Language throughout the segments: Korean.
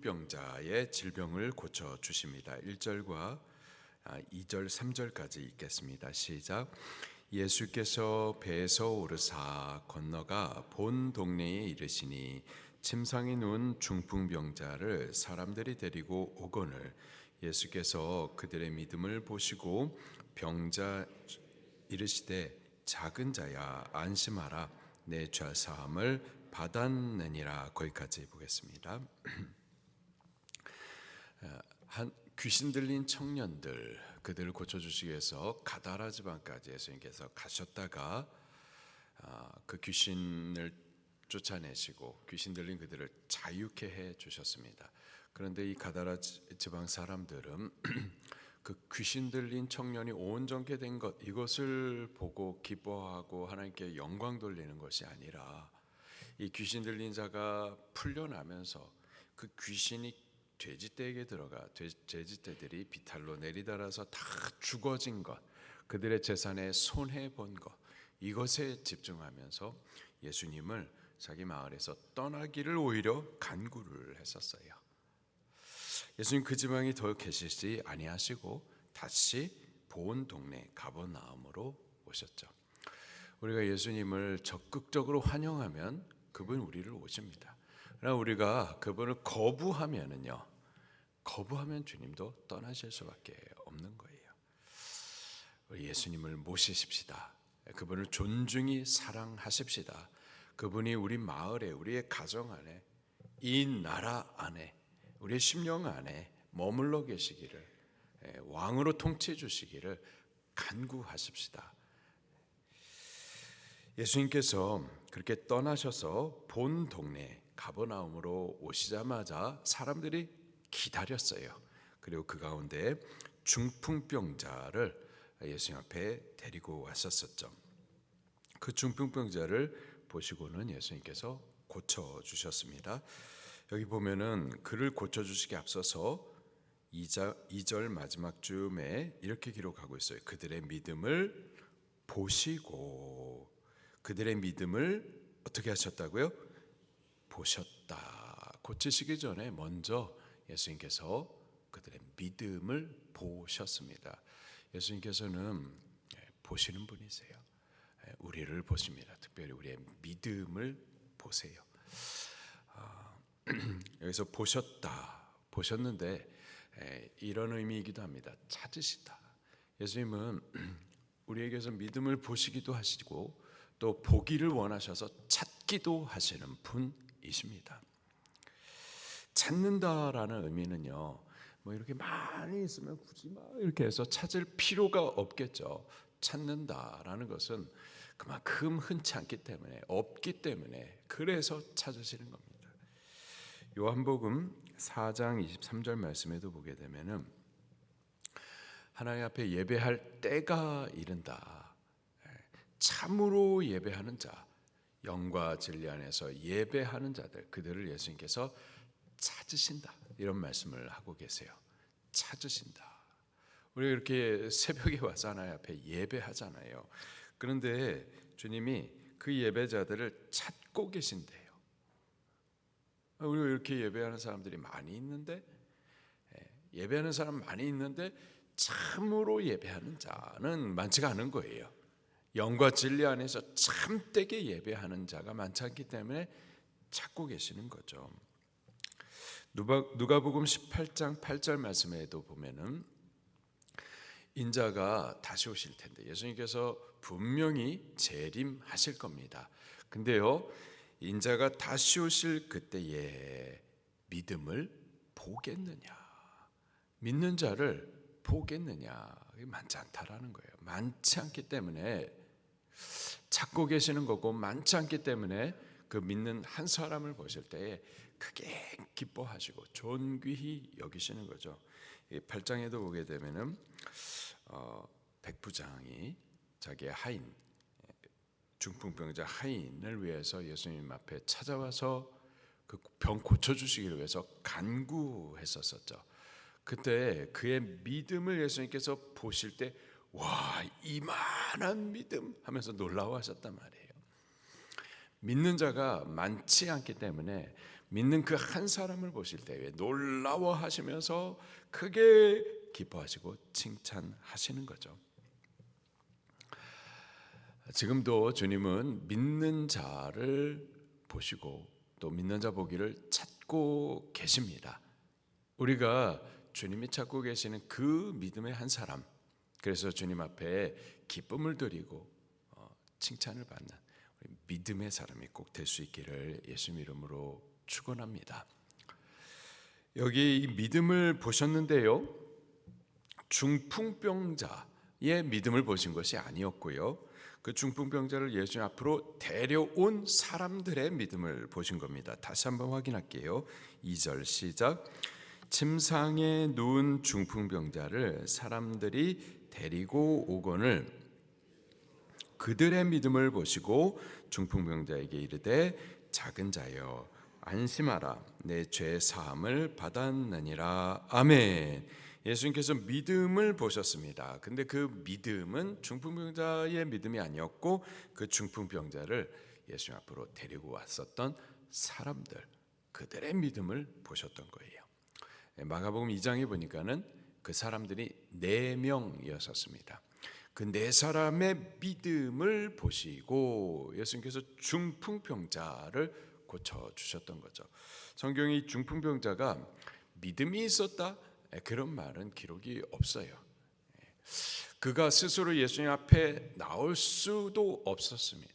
병자의 질병을 고쳐 주십니다. 1절과 2절, 3절까지 읽겠습니다. 시작. 예수께서 배에서 오르사 건너가 본 동네에 이르시니 침상에 누운 중풍병자를 사람들이 데리고 오거늘 예수께서 그들의 믿음을 보시고 병자 이르시되 작은 자야 안심하라 내 죄 사함을 받았느니라. 거기까지 보겠습니다. 한 귀신 들린 청년들 그들을 고쳐주시기 위해서 가다라 지방까지 예수님께서 가셨다가 그 귀신을 쫓아내시고 귀신 들린 그들을 자유케 해 주셨습니다. 그런데 이 가다라 지방 사람들은 그 귀신 들린 청년이 온전케 된 것 이것을 보고 기뻐하고 하나님께 영광 돌리는 것이 아니라 이 귀신 들린 자가 풀려나면서 그 귀신이 돼지떼에게 들어가 돼지떼들이 비탈로 내리달아서 다 죽어진 것, 그들의 재산에 손해 본 것, 이것에 집중하면서 예수님을 자기 마을에서 떠나기를 오히려 간구를 했었어요. 예수님 그 지방에 더 계시지 아니하시고 다시 본 동네 가버나움으로 오셨죠. 우리가 예수님을 적극적으로 환영하면 그분 우리를 오십니다. 그러나 우리가 그분을 거부하면 주님도 떠나실 수밖에 없는 거예요. 우리 예수님을 모시십시다. 그분을 존중히 사랑하십시다. 그분이 우리 마을에, 우리의 가정 안에, 이 나라 안에, 우리의 심령 안에 머물러 계시기를, 왕으로 통치해 주시기를 간구하십시다. 예수님께서 그렇게 떠나셔서 본 동네 가버나움으로 오시자마자 사람들이 기다렸어요. 그리고 그 가운데 중풍병자를 예수님 앞에 데리고 왔었죠. 그 중풍병자를 보시고는 예수님께서 고쳐주셨습니다. 여기 보면은 그를 고쳐주시기 앞서서 2절 마지막 쯤에 이렇게 기록하고 있어요. 그들의 믿음을 보시고, 그들의 믿음을 어떻게 하셨다고요? 보셨다. 고치시기 전에 먼저 예수님께서 그들의 믿음을 보셨습니다. 예수님께서는 보시는 분이세요. 우리를 보십니다. 특별히 우리의 믿음을 보세요. 여기서 보셨는데 이런 의미이기도 합니다. 찾으시다. 예수님은 우리에게서 믿음을 보시기도 하시고 또 보기를 원하셔서 찾기도 하시는 분이십니다. 찾는다라는 의미는요, 뭐 이렇게 많이 있으면 굳이 막 이렇게 해서 찾을 필요가 없겠죠. 찾는다라는 것은 그만큼 흔치 않기 때문에, 없기 때문에, 그래서 찾으시는 겁니다. 요한복음 4장 23절 말씀에도 보게 되면은 하나님 앞에 예배할 때가 이른다. 참으로 예배하는 자, 영과 진리 안에서 예배하는 자들, 그들을 예수님께서 찾으신다. 이런 말씀을 하고 계세요. 찾으신다. 우리가 이렇게 새벽에 와서 하나님 앞에 예배하잖아요. 그런데 주님이 그 예배자들을 찾고 계신대요. 우리가 이렇게 예배하는 사람들이 많이 있는데, 예배하는 사람 많이 있는데 참으로 예배하는 자는 많지가 않은 거예요. 영과 진리 안에서 참되게 예배하는 자가 많지 않기 때문에 찾고 계시는 거죠. 누가복음 18장 8절 말씀에도 보면은 인자가 다시 오실 텐데 예수님께서 분명히 재림하실 겁니다. 근데요, 인자가 다시 오실 그때에 믿음을 보겠느냐, 믿는 자를 보겠느냐, 많지 않다라는 거예요. 많지 않기 때문에 찾고 계시는 거고, 많지 않기 때문에 그 믿는 한 사람을 보실 때에 크게 기뻐하시고 존귀히 여기시는 거죠. 8장에도 보게 되면은 백부장이 자기의 하인, 중풍병자 하인을 위해서 예수님 앞에 찾아와서 그 병 고쳐주시기를 위해서 간구했었죠. 그때 그의 믿음을 예수님께서 보실 때 와, 이만한 믿음 하면서 놀라워하셨단 말이에요. 믿는 자가 많지 않기 때문에 믿는 그 한 사람을 보실 때에 놀라워하시면서 크게 기뻐하시고 칭찬하시는 거죠. 지금도 주님은 믿는 자를 보시고 또 믿는 자 보기를 찾고 계십니다. 우리가 주님이 찾고 계시는 그 믿음의 한 사람, 그래서 주님 앞에 기쁨을 드리고 칭찬을 받는 믿음의 사람이 꼭 될 수 있기를 예수 이름으로 축원합니다. 여기 이 믿음을 보셨는데요, 중풍병자의 믿음을 보신 것이 아니었고요, 그 중풍병자를 예수 앞으로 데려온 사람들의 믿음을 보신 겁니다. 다시 한번 확인할게요. 2절 시작. 침상에 누운 중풍병자를 사람들이 데리고 오거늘 그들의 믿음을 보시고 중풍병자에게 이르되 작은 자여 안심하라 내 죄 사함을 받았느니라. 아멘. 예수님께서 믿음을 보셨습니다. 근데 그 믿음은 중풍병자의 믿음이 아니었고 그 중풍병자를 예수 앞으로 데리고 왔었던 사람들, 그들의 믿음을 보셨던 거예요. 마가복음 2장에 보니까는 그 사람들이 4명이었습니다. 그 4사람의 믿음을 보시고 예수님께서 중풍병자를 고쳐주셨던 거죠. 성경이 중풍병자가 믿음이 있었다, 그런 말은 기록이 없어요. 그가 스스로 예수님 앞에 나올 수도 없었습니다.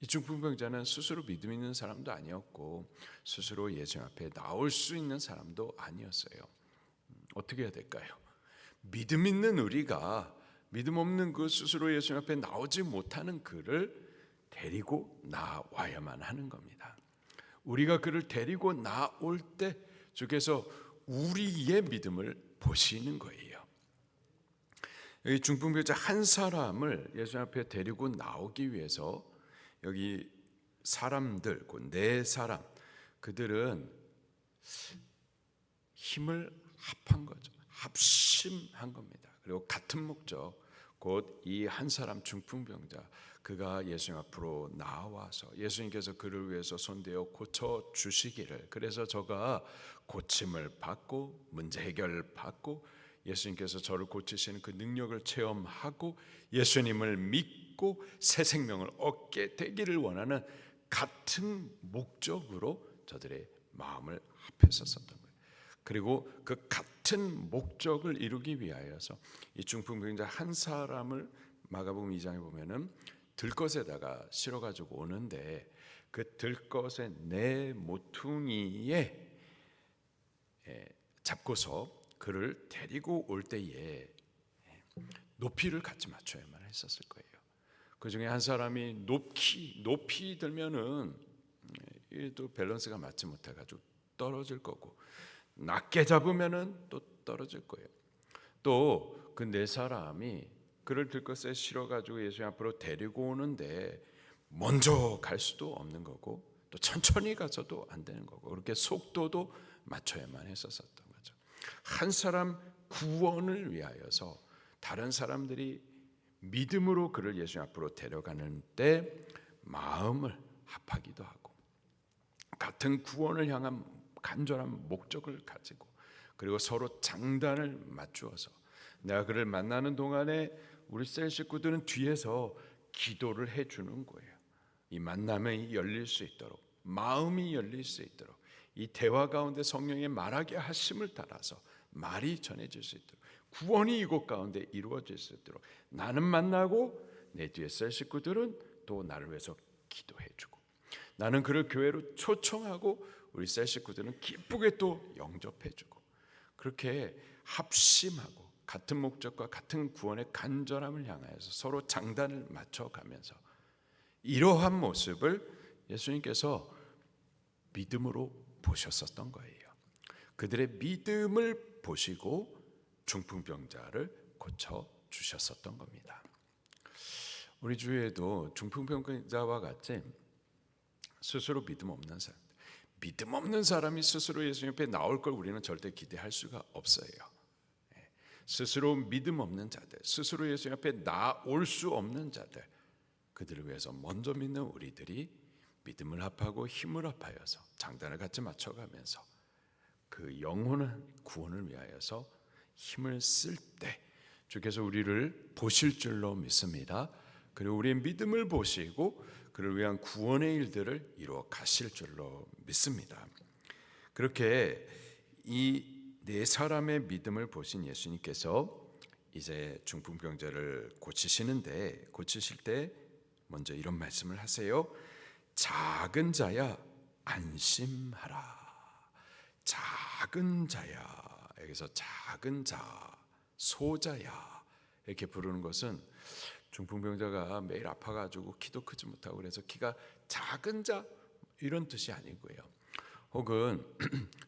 이 중풍병자는 스스로 믿음 있는 사람도 아니었고 스스로 예수 앞에 나올 수 있는 사람도 아니었어요. 어떻게 해야 될까요? 믿음 있는 우리가 믿음 없는 그 스스로 예수 앞에 나오지 못하는 그를 데리고 나와야만 하는 겁니다. 우리가 그를 데리고 나올 때 주께서 우리의 믿음을 보시는 거예요. 여기 중풍병자 한 사람을 예수 앞에 데리고 나오기 위해서 여기 사람들, 그 4사람, 그들은 힘을 합한 거죠. 합심한 겁니다. 그리고 같은 목적, 곧 이 한 사람 중풍병자, 그가 예수님 앞으로 나와서 예수님께서 그를 위해서 손대어 고쳐 주시기를, 그래서 저가 고침을 받고 문제 해결을 받고 예수님께서 저를 고치시는 그 능력을 체험하고 예수님을 믿고 새 생명을 얻게 되기를 원하는 같은 목적으로 저들의 마음을 합했었던 거예요. 그리고 그 같은 목적을 이루기 위하여서 이 중풍병자 한 사람을 마가복음 2장에 보면은 들것에다가 실어 가지고 오는데 그 들것의 4 모퉁이에 잡고서 그를 데리고 올 때에 높이를 같이 맞춰야만 했었을 거예요. 그 중에 한 사람이 높이 들면은 또 밸런스가 맞지 못해 가지고 떨어질 거고, 낮게 잡으면은 또 떨어질 거예요. 또 그 4사람이 그를 들것에 실어 가지고 예수 앞으로 데리고 오는데 먼저 갈 수도 없는 거고 또 천천히 가서도 안 되는 거고, 그렇게 속도도 맞춰야만 했었던 거죠. 한 사람 구원을 위하여서 다른 사람들이 믿음으로 그를 예수 앞으로 데려가는 때 마음을 합하기도 하고 같은 구원을 향한 간절한 목적을 가지고, 그리고 서로 장단을 맞추어서 내가 그를 만나는 동안에 우리 셀 식구들은 뒤에서 기도를 해주는 거예요. 이 만남이 열릴 수 있도록, 마음이 열릴 수 있도록, 이 대화 가운데 성령의 말하게 하심을 따라서 말이 전해질 수 있도록, 구원이 이곳 가운데 이루어질 수 있도록 나는 만나고 내 뒤에 셀 식구들은 또 나를 위해서 기도해주고, 나는 그를 교회로 초청하고 우리 셀 식구들은 기쁘게 또 영접해주고, 그렇게 합심하고 같은 목적과 같은 구원의 간절함을 향하여서 서로 장단을 맞춰가면서 이러한 모습을 예수님께서 믿음으로 보셨었던 거예요. 그들의 믿음을 보시고 중풍병자를 고쳐 주셨었던 겁니다. 우리 주위에도 중풍병자와 같이 스스로 믿음 없는 사람, 믿음 없는 사람이 스스로 예수님 앞에 나올 걸 우리는 절대 기대할 수가 없어요. 스스로 믿음 없는 자들, 스스로 예수님 앞에 나올 수 없는 자들, 그들을 위해서 먼저 믿는 우리들이 믿음을 합하고 힘을 합하여서 장단을 같이 맞춰가면서 그 영혼은 구원을 위하여서 힘을 쓸 때 주께서 우리를 보실 줄로 믿습니다. 그리고 우리의 믿음을 보시고 그를 위한 구원의 일들을 이루어 가실 줄로 믿습니다. 그렇게 이 네 사람의 믿음을 보신 예수님께서 이제 중풍병자를 고치실 때 먼저 이런 말씀을 하세요. 작은 자야 안심하라. 작은 자야, 여기서 작은 자, 소자야 이렇게 부르는 것은 중풍병자가 매일 아파가지고 키도 크지 못하고 그래서 키가 작은 자 이런 뜻이 아니고요. 혹은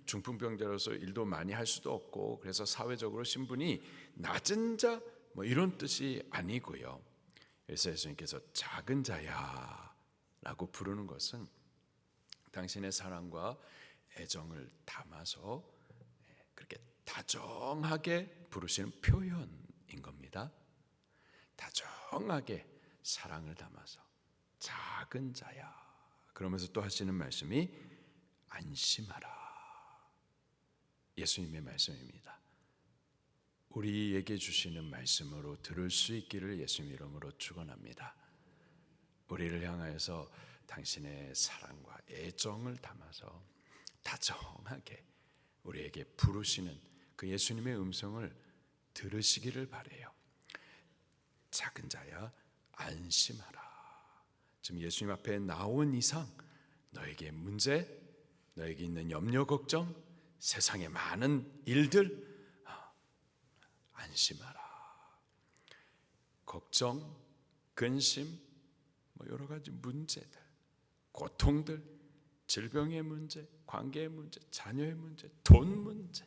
중풍병자로서 일도 많이 할 수도 없고 그래서 사회적으로 신분이 낮은 자 뭐 이런 뜻이 아니고요. 그래서 예수님께서 작은 자야 라고 부르는 것은 당신의 사랑과 애정을 담아서 그렇게 다정하게 부르시는 표현인 겁니다. 다정하게 사랑을 담아서 작은 자야. 그러면서 또 하시는 말씀이 안심하라. 예수님의 말씀입니다. 우리에게 주시는 말씀으로 들을 수 있기를 예수님 이름으로 축원합니다. 우리를 향하여서 당신의 사랑과 애정을 담아서 다정하게 우리에게 부르시는 그 예수님의 음성을 들으시기를 바라요. 작은 자야 안심하라. 지금 예수님 앞에 나온 이상 너에게 문제, 너에게 있는 염려 걱정, 세상의 많은 일들 안심하라. 걱정, 근심, 여러 가지 문제들, 고통들, 질병의 문제, 관계의 문제, 자녀의 문제, 돈 문제,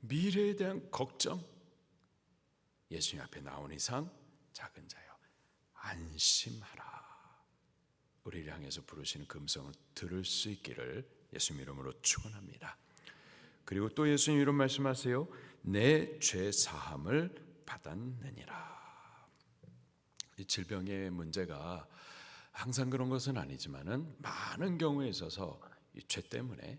미래에 대한 걱정, 예수님 앞에 나온 이상 작은 자여 안심하라. 우리를 향해서 부르시는 그 음성을 들을 수 있기를 예수님 이름으로 축원합니다. 그리고 또 예수님 이런 말씀하세요. 내 죄 사함을 받았느니라. 이 질병의 문제가 항상 그런 것은 아니지만은 많은 경우에 있어서 이 죄 때문에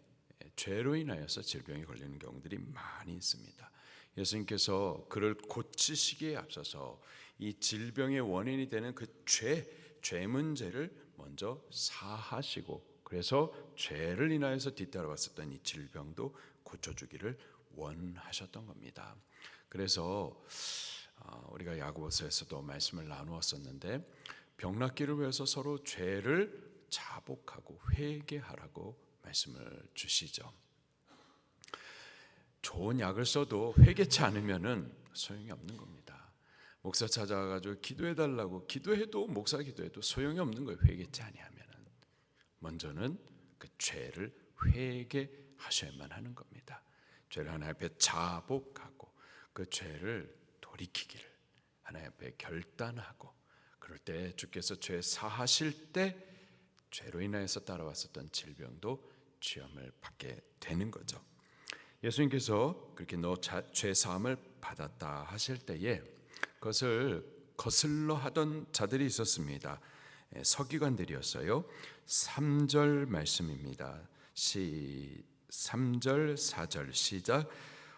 죄로 인하여서 질병에 걸리는 경우들이 많이 있습니다. 예수님께서 그를 고치시기에 앞서서 이 질병의 원인이 되는 그 죄 문제를 먼저 사하시고 그래서 죄를 인하여서 뒤따라왔었던 이 질병도 고쳐주기를 원하셨던 겁니다. 그래서 우리가 야고보서에서도 말씀을 나누었었는데 병낫기를 위해서 서로 죄를 자복하고 회개하라고 말씀을 주시죠. 좋은 약을 써도 회개치 않으면은 소용이 없는 겁니다. 목사 찾아가지고 기도해달라고 기도해도 목사 기도해도 소용이 없는 거예요. 회개치 아니하면은 먼저는 그 죄를 회개하셔야만 하는 겁니다. 죄를 하나님 앞에 자복하고 그 죄를 돌이키기를 하나님 앞에 결단하고 그럴 때 주께서 죄 사하실 때 죄로 인하여서 따라왔었던 질병도 치유함을 받게 되는 거죠. 예수님께서 그렇게 너 죄 사함을 받았다 하실 때에 그것을 거슬러 하던 자들이 있었습니다. 서기관들이었어요. 3절 말씀입니다. 3절 4절 시작.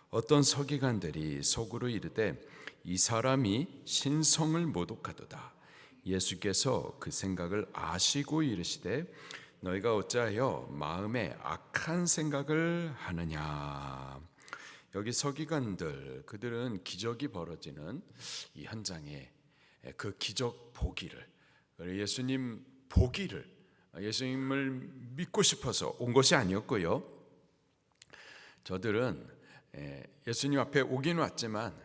어떤 서기관들이 속으로 이르되 이 사람이 신성을 모독하도다. 예수께서 그 생각을 아시고 이르시되 너희가 어찌하여 마음에 악한 생각을 하느냐. 여기 서기관들 그들은 기적이 벌어지는 이 현장에 그 기적 보기를 예수님 보기를 예수님을 믿고 싶어서 온 것이 아니었고요. 저들은 예수님 앞에 오긴 왔지만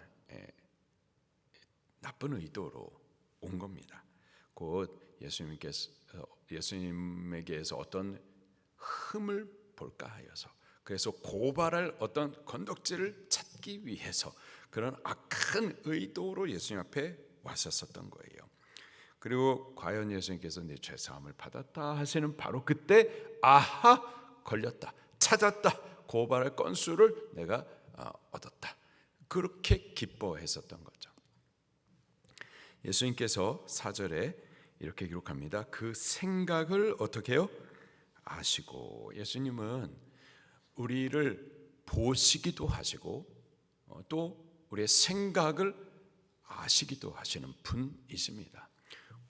나쁜 의도로 온 겁니다. 곧 예수님에게서 어떤 흠을 볼까 하여서 그래서 고발할 어떤 건덕지를 찾기 위해서 그런 악한 의도로 예수님 앞에 왔었던 거예요. 그리고 과연 예수님께서 내 죄사함을 받았다 하시는 바로 그때 아하 걸렸다 찾았다 고발할 건수를 내가 얻었다 그렇게 기뻐했었던 거죠. 예수님께서 4절에 이렇게 기록합니다. 그 생각을 어떻게 해요? 아시고. 예수님은 우리를 보시기도 하시고 또 우리의 생각을 아시기도 하시는 분이십니다.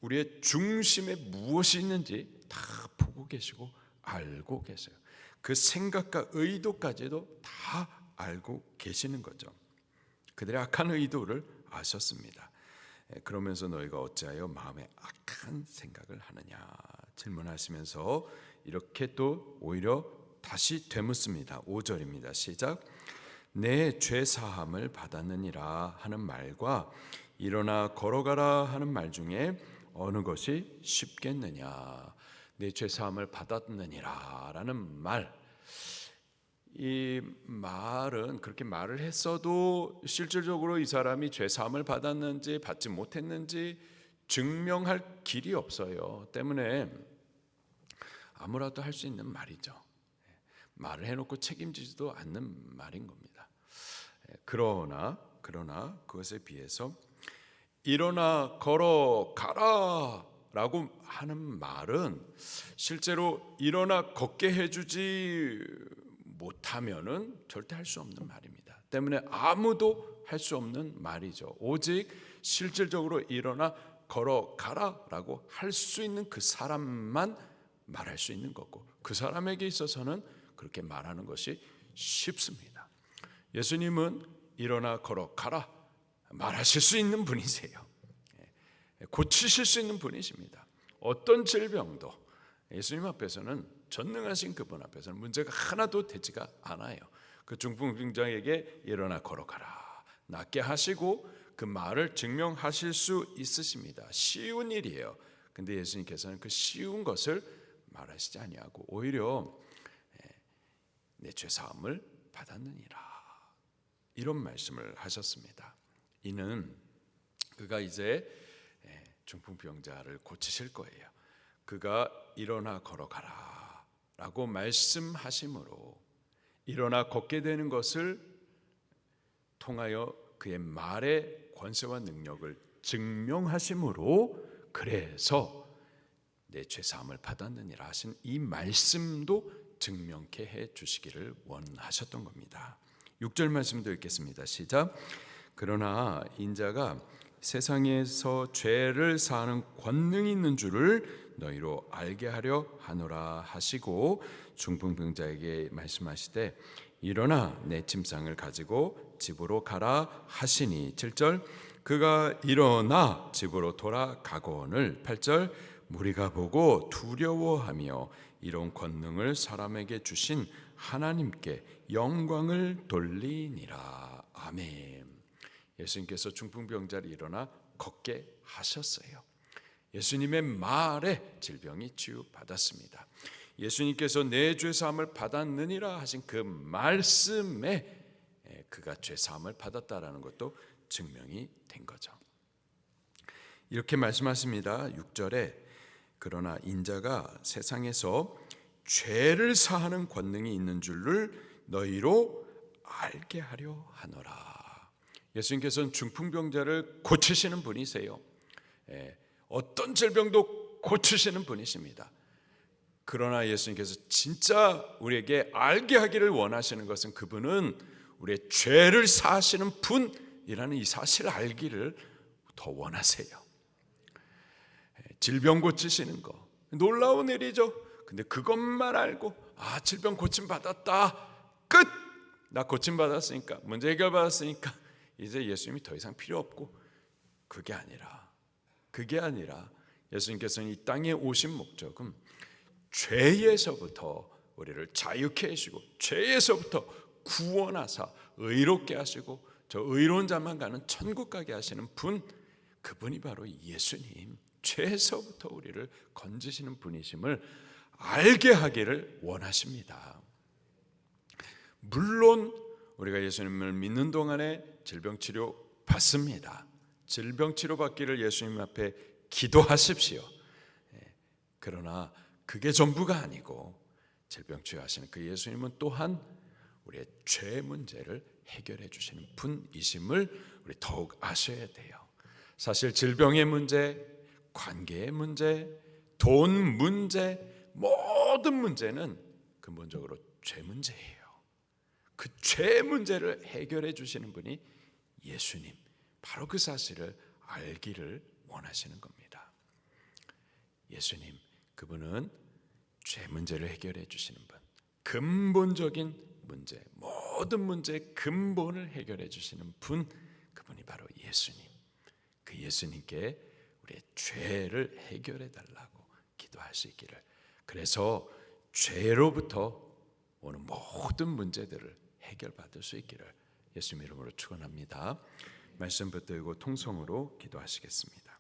우리의 중심에 무엇이 있는지 다 보고 계시고 알고 계세요. 그 생각과 의도까지도 다 알고 계시는 거죠. 그들의 악한 의도를 아셨습니다. 그러면서 너희가 어찌하여 마음에 악한 생각을 하느냐 질문하시면서 이렇게 또 오히려 다시 되묻습니다. 5절입니다. 시작. 내 죄 사함을 받았느니라 하는 말과 일어나 걸어가라 하는 말 중에 어느 것이 쉽겠느냐. 내 죄 사함을 받았느니라 라는 말, 이 말은 그렇게 말을 했어도 실질적으로 이 사람이 죄 사함을 받았는지 받지 못했는지 증명할 길이 없어요. 때문에 아무라도 할 수 있는 말이죠. 말을 해놓고 책임지지도 않는 말인 겁니다. 그러나 그것에 비해서 일어나 걸어가라 라고 하는 말은 실제로 일어나 걷게 해주지 못하면은 절대 할 수 없는 말입니다. 때문에 아무도 할 수 없는 말이죠. 오직 실질적으로 일어나 걸어가라라고 할 수 있는 그 사람만 말할 수 있는 거고, 그 사람에게 있어서는 그렇게 말하는 것이 쉽습니다. 예수님은 일어나 걸어가라 말하실 수 있는 분이세요. 고치실 수 있는 분이십니다. 어떤 질병도 예수님 앞에서는, 전능하신 그분 앞에서는 문제가 하나도 되지가 않아요. 그 중풍병자에게 일어나 걸어가라 낫게 하시고 그 말을 증명하실 수 있으십니다. 쉬운 일이에요. 근데 예수님께서는 그 쉬운 것을 말하시지 아니하고 오히려 내 죄사함을 받았느니라 이런 말씀을 하셨습니다. 이는 그가 이제 중풍병자를 고치실 거예요. 그가 일어나 걸어가라 라고 말씀하심으로 일어나 걷게 되는 것을 통하여 그의 말의 권세와 능력을 증명하심으로, 그래서 내 죄사함을 받았느니라 하신 이 말씀도 증명케 해 주시기를 원하셨던 겁니다. 6절 말씀도 읽겠습니다. 시작. 그러나 인자가 세상에서 죄를 사하는 권능이 있는 줄을 너희로 알게 하려 하노라 하시고 중풍병자에게 말씀하시되 일어나 내 침상을 가지고 집으로 가라 하시니 7절 그가 일어나 집으로 돌아가거늘 8절 무리가 보고 두려워하며 이런 권능을 사람에게 주신 하나님께 영광을 돌리니라. 아멘. 예수님께서 중풍병자를 일어나 걷게 하셨어요. 예수님의 말에 질병이 치유받았습니다. 예수님께서 내 죄사함을 받았느니라 하신 그 말씀에 그가 죄사함을 받았다라는 것도 증명이 된 거죠. 이렇게 말씀하십니다. 6절에 그러나 인자가 세상에서 죄를 사하는 권능이 있는 줄을 너희로 알게 하려 하노라. 예수님께서는 중풍병자를 고치시는 분이세요. 어떤 질병도 고치시는 분이십니다. 그러나 예수님께서 진짜 우리에게 알게 하기를 원하시는 것은 그분은 우리의 죄를 사하시는 분이라는 이 사실을 알기를 더 원하세요. 질병 고치시는 거 놀라운 일이죠. 근데 그것만 알고 질병 고침 받았다 끝! 나 고침 받았으니까, 문제 해결 받았으니까 이제 예수님이 더 이상 필요 없고, 그게 아니라 예수님께서는 이 땅에 오신 목적은 죄에서부터 우리를 자유케 하시고 죄에서부터 구원하사 의롭게 하시고 저 의로운 자만 가는 천국 가게 하시는 분, 그분이 바로 예수님, 죄에서부터 우리를 건지시는 분이심을 알게 하기를 원하십니다. 물론 우리가 예수님을 믿는 동안에 질병치료 받습니다. 질병치료 받기를 예수님 앞에 기도하십시오. 그러나 그게 전부가 아니고 질병치료하시는 그 예수님은 또한 우리의 죄 문제를 해결해 주시는 분이심을 우리 더욱 아셔야 돼요. 사실 질병의 문제, 관계의 문제, 돈 문제, 모든 문제는 근본적으로 죄 문제예요. 그 죄 문제를 해결해 주시는 분이 예수님, 바로 그 사실을 알기를 원하시는 겁니다. 예수님, 그분은 죄 문제를 해결해 주시는 분, 근본적인 문제, 모든 문제의 근본을 해결해 주시는 분, 그분이 바로 예수님. 그 예수님께 우리의 죄를 해결해 달라고 기도할 수 있기를, 그래서 죄로부터 오는 모든 문제들을 해결받을 수 있기를 예수님 이름으로 축원합니다. 말씀 붙들고 통성으로 기도하시겠습니다.